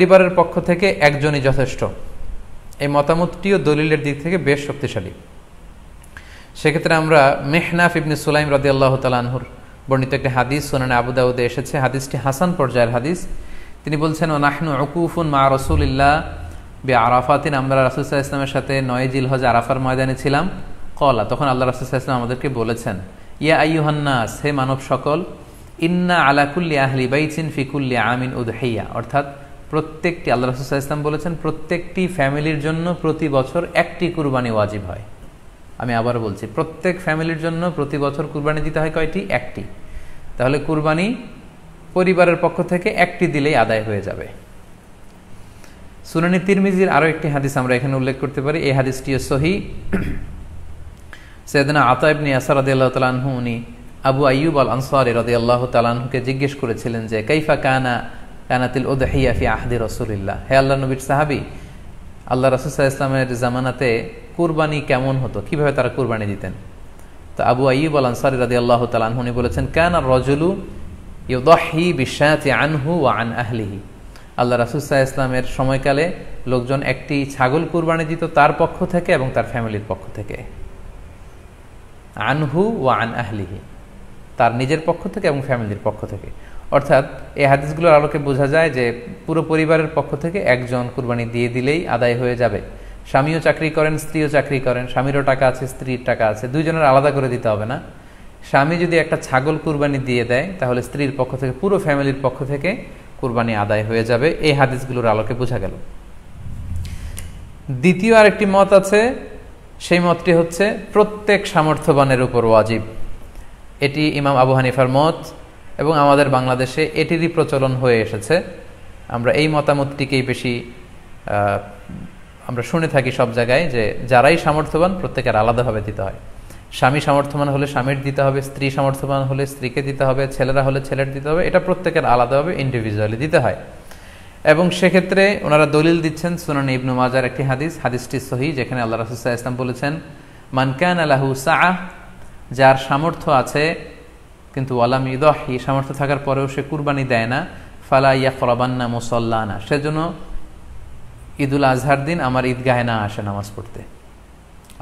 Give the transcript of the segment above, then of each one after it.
পরিবারের পক্ষ থেকে একজনই যথেষ্ট, এই মতামতটিও দলিলের দিক থেকে বেশ শক্তিশালী। সেক্ষেত্রে আমরা মেহনাফ ইবনে সুলাইম রাদিয়াল্লাহু তাআলা আনহুর বর্ণিত একটি হাদিস সুনানে আবু দাউদে এসেছে, হাদিসটি হাসান পর্যায়ের হাদিস। তিনি বলছেন, ও নাহনু উকুফুন মা রাসূলিল্লাহ বিআরাফাতিন, আমরা রাসূল সাল্লাল্লাহু আলাইহি ওয়াসাল্লামের সাথে 9 জিলহজ আরাফার ময়দানে ছিলাম। ক্বালা, তখন আল্লাহ রাসূল সাল্লাল্লাহু আলাইহি ওয়াসাল্লাম আমাদেরকে বলেছেন, ইয়া আইয়ুহান নাস, হে মানব সকল, ইন্না আলা কুল্লি আহলি বাইতিন ফি কুল্লি আমিন উদহিয়া, অর্থাৎ প্রত্যেকটি, আল্লাহ রাসূল সাল্লাল্লাহু আলাইহি ওয়াসাল্লাম বলেছেন, প্রত্যেকটি ফ্যামিলির জন্য প্রতি বছর একটি কুরবানি ওয়াজিব হয়। আমি আবার বলছি, প্রত্যেক ফ্যামিলির জন্য প্রতি বছর কুরবানি দিতে হয় কয়টি? একটি। তাহলে কুরবানি পরিবারের পক্ষ থেকে একটি দিলেই আদায় হয়ে যাবে। সুনানি তিরমিজির আরো একটি হাদিস আমরা এখানে উল্লেখ করতে পারি, এই হাদিসটিও সহিহ। সাইয়েদনা আতা ইবনে ইয়াসার রাদিয়াল্লাহু তাআলা আনহু, উনি আবু আইয়ুব আল আনসারী রাদিয়াল্লাহু তাআলা আনহুকে জিজ্ঞেস করেছিলেন যে, কাইফা কানাতিল উদহিয়া ফি আহদি রাসূলিল্লাহ, হে আল্লাহর নবীর সাহাবী, আল্লাহ রাসূল সাল্লাল্লাহু আলাইহি ওয়াসাল্লামের জামানাতে কুরবানি কেমন হতো, কিভাবে তারা কুরবানি দিতেন? তো আবু আইয়ুব আল আনসারী রাদিয়াল্লাহু তাআলা আনহু বলেছেন, কানা রাজুলু ইউদাহি বিশাতি আনহু ওয়া আন আহলিহি, আল্লাহ রাসূল সাল্লাল্লাহু আলাইহি ওয়াসাল্লামের সময়কালে লোকজন একটি ছাগল কুরবানি দিত তার পক্ষ থেকে এবং তার ফ্যামিলির পক্ষ থেকে। আনহু ওয়া আন আহলিহি, তার নিজের পক্ষ থেকে এবং ফ্যামিলির পক্ষ থেকে। অর্থাৎ এই হাদিসগুলোর আলোকে বোঝা যায় যে পুরো পরিবারের পক্ষ থেকে একজন কুরবানি দিয়ে দিলেই আদায় হয়ে যাবে। স্বামীও চাকরি করেন, স্ত্রীও চাকরি করেন, স্বামীরও টাকা আছে, স্ত্রীর টাকা আছে, দুইজনের আলাদা করে দিতে হবে না। স্বামী যদি একটা ছাগল কুরবানি দিয়ে দেয়, তাহলে স্ত্রীর পক্ষ থেকে, পুরো ফ্যামিলির পক্ষ থেকে কুরবানি আদায় হয়ে যাবে। এই হাদিসগুলোর আলোকে বোঝা গেল। দ্বিতীয় আরেকটি মত আছে, সেই মতটি হচ্ছে প্রত্যেক সামর্থ্যবানের উপর ওয়াজিব। এটি ইমাম আবু হানিফার মত এবং আমাদের বাংলাদেশে এটিরই প্রচলন হয়ে এসেছে। আমরা এই মতামতটিকেই বেশি আমরা শুনে থাকি সব জায়গায়, যে যারাই সামর্থ্যবান প্রত্যেকের আলাদাভাবে দিতে হয়। স্বামী সামর্থ্যবান হলে স্বামীর দিতে হবে, স্ত্রী সামর্থ্যবান হলে স্ত্রীকে দিতে হবে, ছেলেরা হলে ছেলের দিতে হবে, এটা প্রত্যেকের আলাদাভাবে ইন্ডিভিজুয়ালি দিতে হয়। এবং সেক্ষেত্রে ওনারা দলিল দিচ্ছেন সুনান ইবনু মাজার একটি হাদিস, হাদিসটি সহিহ, যেখানে আল্লাহ রাসূল সাল্লাল্লাহু আলাইহি ওয়াসাল্লাম বলেছেন, মান কানা লাহু সাআহ, যার সামর্থ্য আছে কিন্তু ওয়ালাম ইউদাহি, সামর্থ্য থাকার পরেও সে কুরবানি দেয় না, ফালা ইয়াকরাবান্না মুসাল্লানা, সেজন্য ঈদুল আজহার দিন আমার ঈদগাহে না আসে নামাজ পড়তে।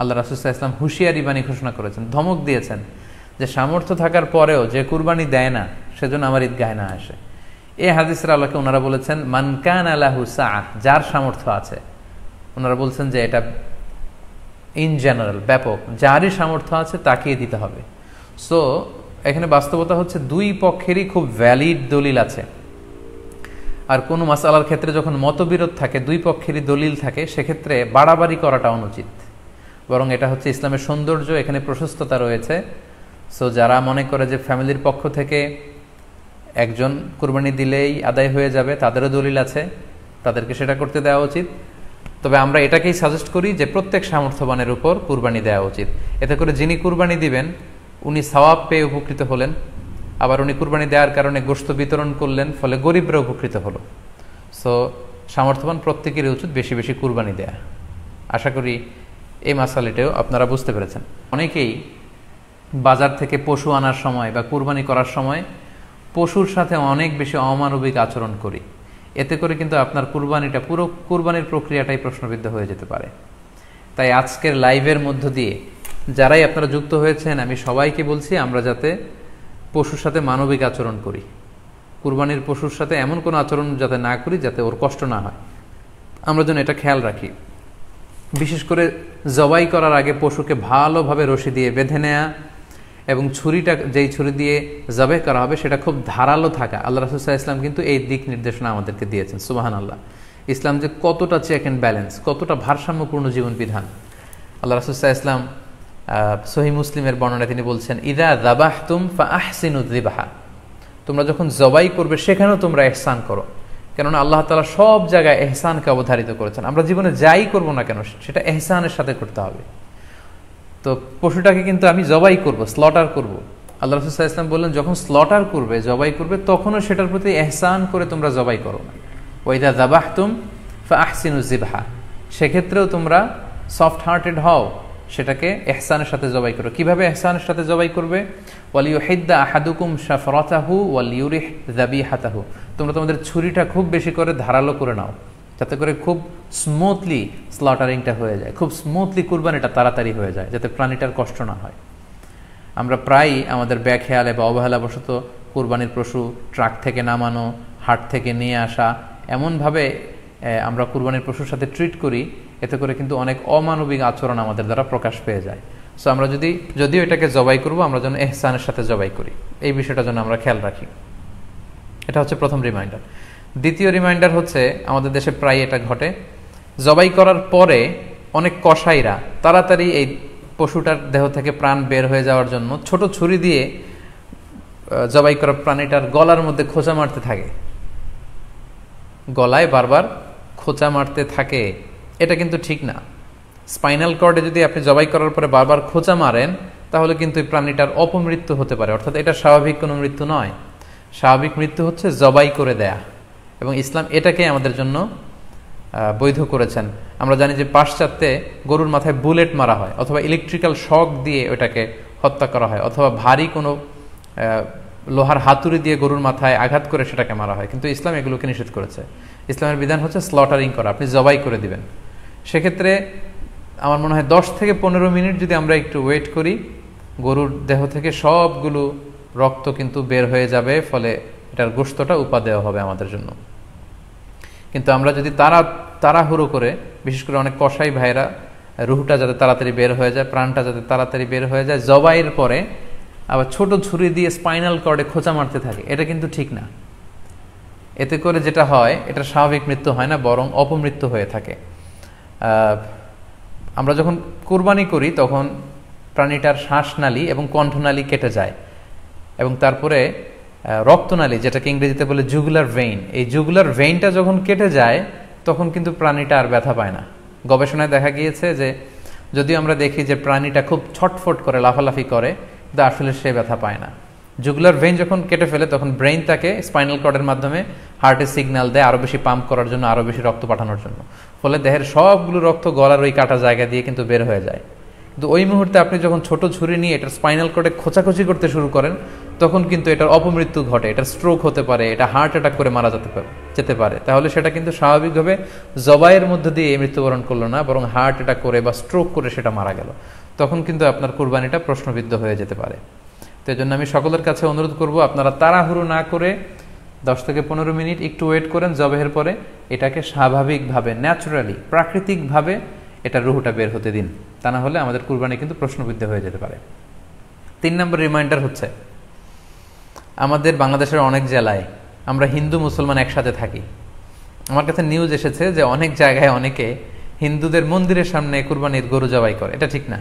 আল্লাহ রাসূল সাল্লাল্লাহু আলাইহি ওয়াসাল্লাম হুঁশিয়ারি বাণী ঘোষণা করেছেন, ধমক দিয়েছেন যে সামর্থ্য থাকার পরেও যে কুরবানি দেয় না সেজন্য আমার ঈদগাহে না আসে। এই হাদিসের আলোকে ওনারা বলেছেন, মান কানা লাহু সাআহ, যার সামর্থ্য আছে। ওনারা বলছেন যে এটা ইন জেনারেল, ব্যাপক, যারই সামর্থ্য আছে তাকেই দিতে হবে। সো এখানে বাস্তবতা হচ্ছে দুই পক্ষেরই খুব ভ্যালিড দলিল আছে। আর কোনো মাসালার ক্ষেত্রে যখন মতবিরোধ থাকে, দুই পক্ষেরই দলিল থাকে, সেক্ষেত্রে বাড়াবাড়ি করাটা অনুচিত। বরং এটা হচ্ছে ইসলামের সৌন্দর্য, এখানে প্রশস্ততা রয়েছে। সো যারা মনে করে যে ফ্যামিলির পক্ষ থেকে একজন কুরবানি দিলেই আদায় হয়ে যাবে, তাদেরও দলিল আছে, তাদেরকে সেটা করতে দেওয়া উচিত। তবে আমরা এটাকেই সাজেস্ট করি যে প্রত্যেক সামর্থ্যবানের উপর কুরবানি দেওয়া উচিত। এতে করে যিনি কুরবানি দিবেন উনি সওয়াব পেয়ে উপকৃত হলেন, আবার উনি কুরবানি দেওয়ার কারণে গোশত বিতরণ করলেন, ফলে গরিবরা উপকৃত হলো। সো সামর্থ্যবান প্রত্যেকেরই উচিত বেশি বেশি কুরবানি দেয়া। আশা করি এই মাসালাটাও আপনারা বুঝতে পেরেছেন। অনেকেই বাজার থেকে পশু আনার সময় বা কুরবানি করার সময় পশুর সাথে অনেক বেশি অমানবিক আচরণ করি। এতে করে কিন্তু আপনার কুরবানিটা, পুরো কুরবানির প্রক্রিয়াটাই প্রশ্নবিদ্ধ হয়ে যেতে পারে। তাই আজকের লাইভের মধ্য দিয়ে যারাই আপনারা যুক্ত হয়েছেন, আমি সবাইকে বলছি আমরা যাতে পশুর সাথে মানবিক আচরণ করি, কুরবানির পশুর সাথে এমন কোনো আচরণ যাতে না করি যাতে ওর কষ্ট না হয়, আমরা যেন এটা খেয়াল রাখি। বিশেষ করে জবাই করার আগে পশুকে ভালোভাবে রশি দিয়ে বেঁধে নেয়া এবং ছুরিটা, যেই ছুরি দিয়ে জবাই করা হবে সেটা খুব ধারালো থাকা। আল্লাহ রাসূল সাল্লাল্লাহু আলাইহি ওয়াসাল্লাম কিন্তু এই দিক নির্দেশনা আমাদেরকে দিয়েছেন। সুবহানাল্লাহ, ইসলাম যে কতটা চেক অ্যান্ড ব্যালেন্স, কতটা ভারসাম্যপূর্ণ জীবন বিধান। আল্লাহ রাসূল সাল্লাল্লাহু আলাইহি ওয়াসাল্লাম সহিহ মুসলিমের বর্ণনায় তিনি বলছেন, ইযা যাবাহতুম ফাআহসিনুয যিবহা, তোমরা যখন জবাই করবে সেখানেও তোমরা ইহসান করো। কেননা আল্লাহ তাআলা সব জায়গায় ইহসানকে অবধারিত করেছেন। আমরা জীবনে যাই করব না কেন সেটা ইহসানের সাথে করতে হবে। তো পশুটাকে কিন্তু আমি জবাই করব, স্লটার করব, আল্লাহ রাসূল সাল্লাল্লাহু আলাইহি ওয়াসাল্লাম বললেন যখন স্লটার করবে, জবাই করবে, তখনও সেটার প্রতি ইহসান করে তোমরা জবাই করো না। ওয়া ইযা যাবাহতুম ফাআহসিনুয যিবহা, সেক্ষেত্রেও তোমরা সফট হার্টেড হও, সেটাকে ইহসানের সাথে জবাই করো। কিভাবে ইহসানের সাথে জবাই করবে? ওয়ালিউহিদ্দা আহাদুকুম শাফরাতাহু ওয়ালিউরিহ যাবিহাতাহু, তোমরা তোমাদের ছুরিটা খুব বেশি করে ধারালো করে নাও, যাতে করে খুব স্মুথলি স্লটারিংটা হয়ে যায়, খুব স্মুথলি কুরবানিটা তাড়াতাড়ি হয়ে যায়, যাতে প্রাণীটার কষ্ট না হয়। আমরা প্রায়ই আমাদের বেখেয়ালে বা অবহেলাবশত কুরবানির পশু ট্রাক থেকে নামানো, হাট থেকে নিয়ে আসা, এমনভাবে আমরা কুরবানির পশুর সাথে ট্রিট করি, এতে করে কিন্তু অনেক অমানবিক আচরণ আমাদের দ্বারা প্রকাশ পেয়ে যায়। সো আমরা যদিও এটাকে জবাই করব, আমরা যেন ইহসানের সাথে জবাই করি, এই বিষয়টা যেন আমরা খেয়াল রাখি। এটা হচ্ছে প্রথম রিমাইন্ডার। দ্বিতীয় রিমাইন্ডার হচ্ছে, আমাদের দেশে প্রায় এটা ঘটে, জবাই করার পরে অনেক কসাইরা তাড়াতাড়ি এই পশুটার দেহ থেকে প্রাণ বের হয়ে যাওয়ার জন্য ছোট ছুরি দিয়ে জবাই করা প্রাণীটার গলার মধ্যে খোঁচা মারতে থাকে, গলায় বারবার খোঁচা মারতে থাকে। এটা কিন্তু ঠিক না। স্পাইনাল কর্ডে যদি আপনি জবাই করার পরে বারবার খোঁচা মারেন, তাহলে কিন্তু এই প্রাণীটার অপমৃত্যু হতে পারে, অর্থাৎ এটা স্বাভাবিক কোনো মৃত্যু নয়। স্বাভাবিক মৃত্যু হচ্ছে জবাই করে দেয়া, এবং ইসলাম এটাকে আমাদের জন্য বৈধ করেছেন। আমরা জানি যে পাশ্চাত্যে গরুর মাথায় বুলেট মারা হয়, অথবা ইলেকট্রিক্যাল শক দিয়ে ওটাকে হত্যা করা হয়, অথবা ভারী কোনো লোহার হাতুড়ি দিয়ে গরুর মাথায় আঘাত করে সেটাকে মারা হয়, কিন্তু ইসলাম এগুলোকে নিষেধ করেছে। ইসলামের বিধান হচ্ছে স্লটারিং করা, আপনি জবাই করে দিবেন। সেক্ষেত্রে আমার মনে হয় 10 থেকে 15 মিনিট যদি আমরা একটু ওয়েট করি, গরুর দেহ থেকে সবগুলো রক্ত কিন্তু বের হয়ে যাবে, ফলে এটার গোশতটা উপাদেয় হবে আমাদের জন্য। কিন্তু আমরা যদি তাড়াহুড়ো করে, বিশেষ করে অনেক কসাই ভাইরা রুহটা যাতে তাড়াতাড়ি বের হয়ে যায়, প্রাণটা যাতে তাড়াতাড়ি বের হয়ে যায়, জবাইয়ের পরে আবার ছোট ছুরি দিয়ে স্পাইনাল কর্ডে খোঁচা মারতে থাকে, এটা কিন্তু ঠিক না। এতে করে যেটা হয়, এটা স্বাভাবিক মৃত্যু হয় না, বরং অপমৃত্যু হয়ে থাকে। আমরা যখন কুরবানি করি তখন প্রাণীটার শ্বাসনালী এবং কণ্ঠনালী কেটে যায়, এবং তারপরে রক্তনালী, যেটাকে ইংরেজিতে বলে জুগুলার ভেইন, এই জুগুলার ভেইনটা যখন কেটে যায় তখন কিন্তু প্রাণীটা আর ব্যথা পায় না। গবেষণায় দেখা গিয়েছে যে যদিও আমরা দেখি যে প্রাণীটা খুব ছটফট করে, লাফালাফি করে, কিন্তু আসলে সে ব্যথা পায় না। জুগুলার ভেইন যখন কেটে ফেলে তখন ব্রেইন তাকে স্পাইনাল কর্ডের মাধ্যমে হার্টে সিগন্যাল দেয় আরও বেশি পাম্প করার জন্য, আরও বেশি রক্ত পাঠানোর জন্য, ফলে দেহের সবগুলো রক্ত গলার ওই কাটা জায়গা দিয়ে কিন্তু বের হয়ে যায়। কিন্তু ওই মুহূর্তে আপনি যখন ছোট ছুরি নিয়ে এটার স্পাইনাল কর্ডে খোঁচাখুচি করতে শুরু করেন, তখন কিন্তু এটার অপমৃত্যু ঘটে, এটার স্ট্রোক হতে পারে, এটা হার্ট অ্যাটাক করে মারা যেতে পারে। তাহলে সেটা কিন্তু স্বাভাবিকভাবে জবাইয়ের মধ্যে দিয়ে মৃত্যুবরণ করলো না, বরং হার্ট অ্যাটাক করে বা স্ট্রোক করে সেটা মারা গেল। তখন কিন্তু আপনার কুরবানিটা প্রশ্নবিদ্ধ হয়ে যেতে পারে। তো এই জন্য আমি সকলের কাছে অনুরোধ করব, আপনারা তাড়াহুড়ো না করে 10 থেকে 15 মিনিট একটু ওয়েট করেন জবাইয়ের পরে, এটাকে স্বাভাবিকভাবে, ন্যাচারালি, প্রাকৃতিকভাবে এটা রুহটা বের হতে দিন, তা না হলে আমাদের কুরবানি কিন্তু প্রশ্নবিদ্ধ হয়ে যেতে পারে। 3 নম্বর রিমাইন্ডার হচ্ছে, আমাদের বাংলাদেশের অনেক জেলায় আমরা হিন্দু মুসলমান একসাথে থাকি। আমার কাছে নিউজ এসেছে যে অনেক জায়গায় অনেকে হিন্দুদের মন্দিরের সামনে কুরবানির গরু জবাই করে। এটা ঠিক না,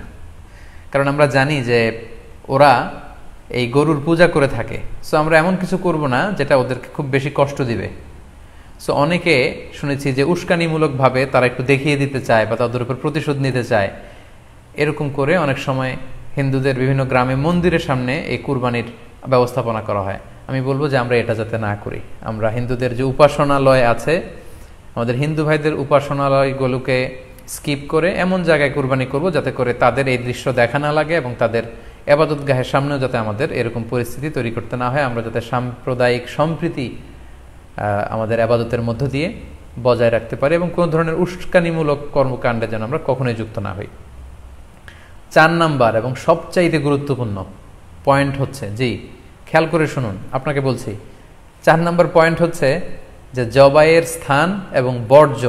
কারণ আমরা জানি যে ওরা এই গরুর পূজা করে থাকে। সো আমরা এমন কিছু করব না যেটা ওদেরকে খুব বেশি কষ্ট দিবে। সো অনেকে শুনেছি যে উস্কানিমূলকভাবে তারা একটু দেখিয়ে দিতে চায় বা তাদের উপর প্রতিশোধ নিতে চায়, এরকম করে অনেক সময় হিন্দুদের বিভিন্ন গ্রামে মন্দিরের সামনে এই কুরবানির ব্যবস্থাপনা করা হয়। আমি বলবো যে আমরা এটা যাতে না করি। আমরা হিন্দুদের যে উপাসনালয় আছে, আমাদের হিন্দু ভাইদের উপাসনালয়গুলোকে স্কিপ করে এমন জায়গায় কুরবানি করব যাতে করে তাদের এই দৃশ্য দেখা না লাগে, এবং তাদের এবাদতগাহের সামনেও যাতে আমাদের এরকম পরিস্থিতি তৈরি করতে না হয়। আমরা যাতে সাম্প্রদায়িক সম্প্রীতি আমাদের আবাদতের মধ্য দিয়ে বজায় রাখতে পারি, এবং কোনো ধরনের উস্কানিমূলক কর্মকাণ্ডে যেন আমরা কখনোই যুক্ত না হই। 4 নাম্বার এবং সবচাইতে গুরুত্বপূর্ণ পয়েন্ট হচ্ছে, জি খেয়াল করে শুনুন, আপনাকে বলছি, 4 নাম্বার পয়েন্ট হচ্ছে যে জবাইয়ের স্থান এবং বর্জ্য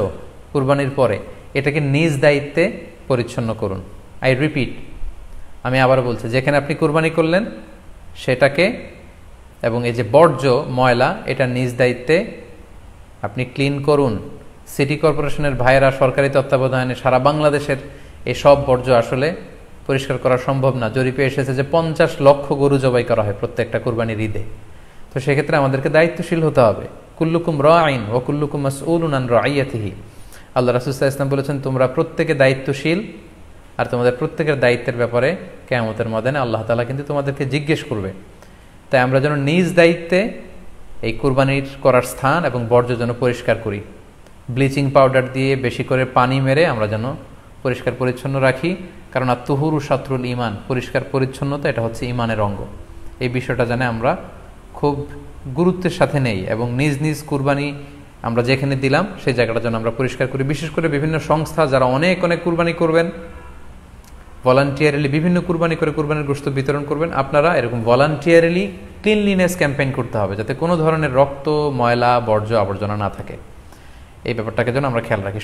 কুরবানির পরে এটাকে নিজ দায়িত্বে পরিচ্ছন্ন করুন। আই রিপিট, আমি আবারও বলছি, যেখানে আপনি কুরবানি করলেন সেটাকে এবং এই যে বর্জ্য ময়লা, এটা নিজ দায়িত্বে আপনি ক্লিন করুন। সিটি কর্পোরেশনের ভাইয়েরা সরকারি তত্ত্বাবধানে সারা বাংলাদেশের এই সব বর্জ্য আসলে পরিষ্কার করা সম্ভব না। জরিপে এসেছে যে 50 লক্ষ গরু জবাই করা হয় প্রত্যেকটা কুরবানির ঈদে। তো সেক্ষেত্রে আমাদেরকে দায়িত্বশীল হতে হবে। কুল্লুকুম রাঈন ওয়া কুল্লুকুম মাসউলুন আন রাইয়াতিহি। আল্লাহ রাসূল সাল্লাল্লাহু আলাইহি ওয়াসাল্লাম বলেছেন, তোমরা প্রত্যেকে দায়িত্বশীল, আর তোমাদের প্রত্যেকের দায়িত্বের ব্যাপারে কিয়ামতের ময়দানে আল্লাহ তাআলা কিন্তু তোমাদেরকে জিজ্ঞেস করবে। তাই আমরা যেন নিজ দায়িত্বে এই কুরবানির করার স্থান এবং বর্জ্য যেন পরিষ্কার করি। ব্লিচিং পাউডার দিয়ে বেশি করে পানি মেরে আমরা যেন পরিষ্কার পরিচ্ছন্ন রাখি, কারণ আত্মহুরু শাত্রুল ইমান, পরিষ্কার পরিচ্ছন্নতা এটা হচ্ছে ইমানের অঙ্গ। এই বিষয়টা জানে আমরা খুব গুরুত্বের সাথে নেই, এবং নিজ নিজ কুরবানি আমরা যেখানে দিলাম সেই জায়গাটা যেন আমরা পরিষ্কার করি। বিশেষ করে বিভিন্ন সংস্থা যারা অনেক অনেক কুরবানি করবেন, ভলান্টিয়ারিলি বিভিন্ন কুরবানি করে কুরবানির গোশত বিতরণ করবেন, আপনারা এরকম ভলান্টিয়ারিলি ক্লিনলিনেস ক্যাম্পেইন করতে হবে, যাতে কোনো ধরনের রক্ত, ময়লা, বর্জ্য, আবর্জনা না থাকে। এই ব্যাপারটাকে যেন আমরা খেয়াল রাখি।